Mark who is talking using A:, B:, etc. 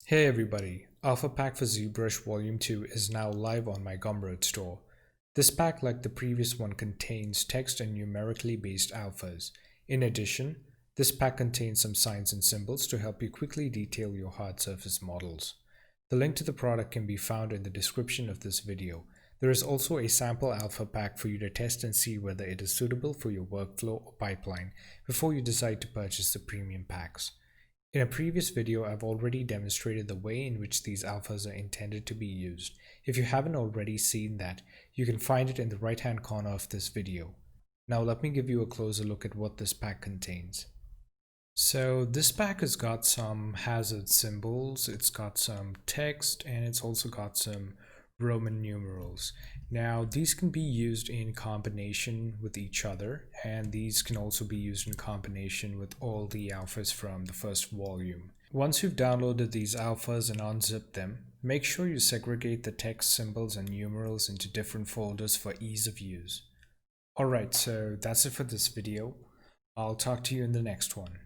A: Hey everybody, Alpha Pack for Zbrush Vol.02 is now live on my Gumroad store. This pack, like the previous one, contains text and numerically based alphas. In addition, this pack contains some signs and symbols to help you quickly detail your hard surface models. The link to the product can be found in the description of this video. There is also a sample alpha pack for you to test and see whether it is suitable for your workflow or pipeline before you decide to purchase the premium packs. In a previous video, I've already demonstrated the way in which these alphas are intended to be used. If you haven't already seen that, you can find it in the right-hand corner of this video. Now let me give you a closer look at what this pack contains. So this pack has got some hazard symbols, it's got some text, and it's also got some Roman numerals. Now these can be used in combination with each other, and these can also be used in combination with all the alphas from the first volume. Once you've downloaded these alphas and unzip them, make sure you segregate the text symbols and numerals into different folders for ease of use. Alright, so that's it for this video. I'll talk to you in the next one.